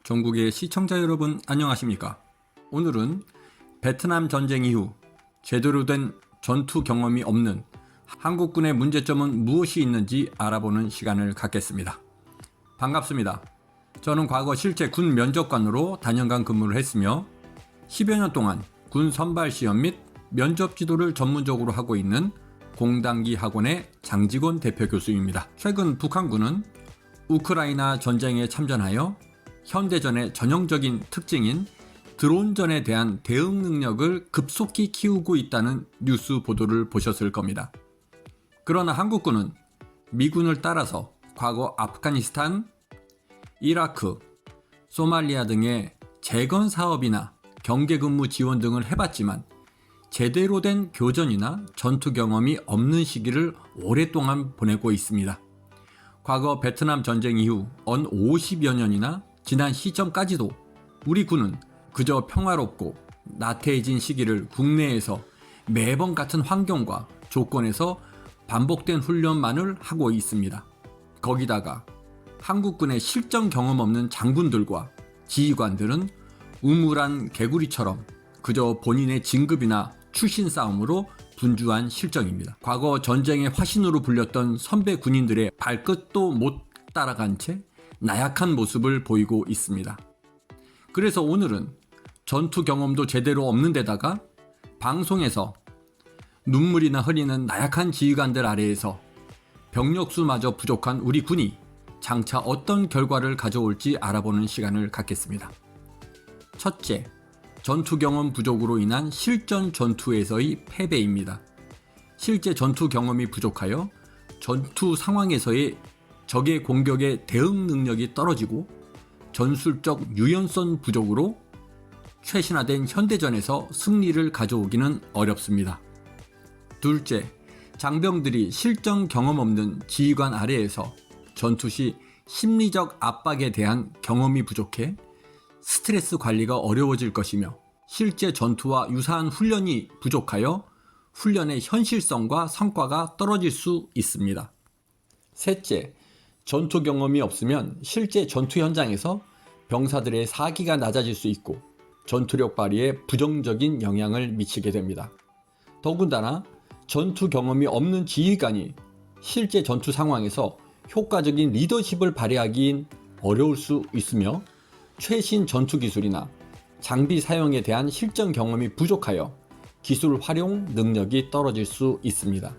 전국의 시청자 여러분 안녕하십니까? 오늘은 베트남 전쟁 이후 제대로 된 전투 경험이 없는 한국군의 문제점은 무엇이 있는지 알아보는 시간을 갖겠습니다. 반갑습니다. 저는 과거 실제 군 면접관으로 단연간 근무를 했으며 10여 년 동안 군 선발 시험 및 면접 지도를 전문적으로 하고 있는 공단기 학원의 장직원 대표 교수입니다. 최근 북한군은 우크라이나 전쟁에 참전하여 현대전의 전형적인 특징인 드론전에 대한 대응 능력을 급속히 키우고 있다는 뉴스 보도를 보셨을 겁니다. 그러나 한국군은 미군을 따라서 과거 아프가니스탄, 이라크, 소말리아 등의 재건 사업이나 경계근무 지원 등을 해봤지만 제대로 된 교전이나 전투 경험이 없는 시기를 오랫동안 보내고 있습니다. 과거 베트남 전쟁 이후 언 50여 년이나 지난 시점까지도 우리 군은 그저 평화롭고 나태해진 시기를 국내에서 매번 같은 환경과 조건에서 반복된 훈련만을 하고 있습니다. 거기다가 한국군의 실전 경험 없는 장군들과 지휘관들은 우물한 개구리처럼 그저 본인의 진급이나 출신 싸움으로 분주한 실정입니다. 과거 전쟁의 화신으로 불렸던 선배 군인들의 발끝도 못 따라간 채 나약한 모습을 보이고 있습니다. 그래서 오늘은 전투 경험도 제대로 없는 데다가 방송에서 눈물이나 흐리는 나약한 지휘관들 아래에서 병력수마저 부족한 우리 군이 장차 어떤 결과를 가져올지 알아보는 시간을 갖겠습니다. 첫째, 전투 경험 부족으로 인한 실전 전투에서의 패배입니다. 실제 전투 경험이 부족하여 전투 상황에서의 적의 공격에 대응 능력이 떨어지고 전술적 유연성 부족으로 최신화된 현대전에서 승리를 가져오기는 어렵습니다. 둘째, 장병들이 실전 경험 없는 지휘관 아래에서 전투 시 심리적 압박에 대한 경험이 부족해 스트레스 관리가 어려워질 것이며 실제 전투와 유사한 훈련이 부족하여 훈련의 현실성과 성과가 떨어질 수 있습니다. 셋째, 전투 경험이 없으면 실제 전투 현장에서 병사들의 사기가 낮아질 수 있고 전투력 발휘에 부정적인 영향을 미치게 됩니다. 더군다나 전투 경험이 없는 지휘관이 실제 전투 상황에서 효과적인 리더십을 발휘하기는 어려울 수 있으며 최신 전투 기술이나 장비 사용에 대한 실전 경험이 부족하여 기술 활용 능력이 떨어질 수 있습니다.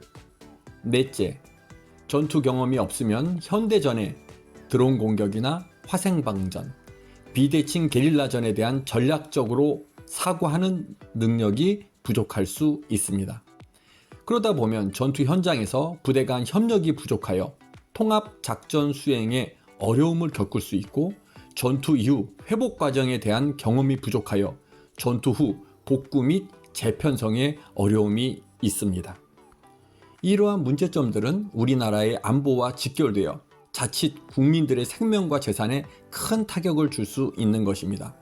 넷째, 전투 경험이 없으면 현대전에 드론 공격이나 화생방전, 비대칭 게릴라전에 대한 전략적으로 사고하는 능력이 부족할 수 있습니다. 그러다 보면 전투 현장에서 부대 간 협력이 부족하여 통합 작전 수행에 어려움을 겪을 수 있고 전투 이후 회복 과정에 대한 경험이 부족하여 전투 후 복구 및 재편성에 어려움이 있습니다. 이러한 문제점들은 우리나라의 안보와 직결되어 자칫 국민들의 생명과 재산에 큰 타격을 줄 수 있는 것입니다.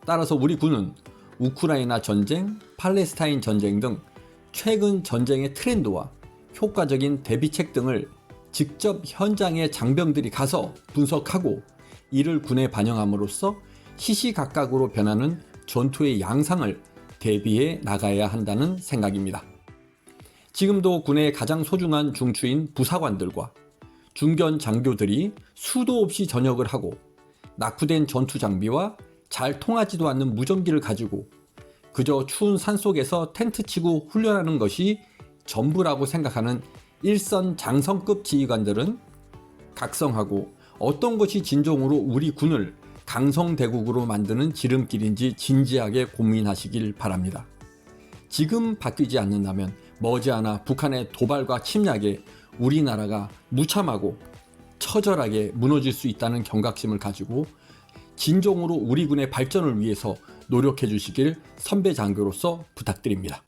따라서 우리 군은 우크라이나 전쟁, 팔레스타인 전쟁 등 최근 전쟁의 트렌드와 효과적인 대비책 등을 직접 현장에 장병들이 가서 분석하고 이를 군에 반영함으로써 시시각각으로 변하는 전투의 양상을 대비해 나가야 한다는 생각입니다. 지금도 군의 가장 소중한 중추인 부사관들과 중견 장교들이 수도 없이 전역을 하고 낙후된 전투 장비와 잘 통하지도 않는 무전기를 가지고 그저 추운 산속에서 텐트 치고 훈련하는 것이 전부라고 생각하는 일선 장성급 지휘관들은 각성하고 어떤 것이 진정으로 우리 군을 강성대국으로 만드는 지름길인지 진지하게 고민하시길 바랍니다. 지금 바뀌지 않는다면 머지않아 북한의 도발과 침략에 우리나라가 무참하고 처절하게 무너질 수 있다는 경각심을 가지고 진정으로 우리 군의 발전을 위해서 노력해 주시길 선배 장교로서 부탁드립니다.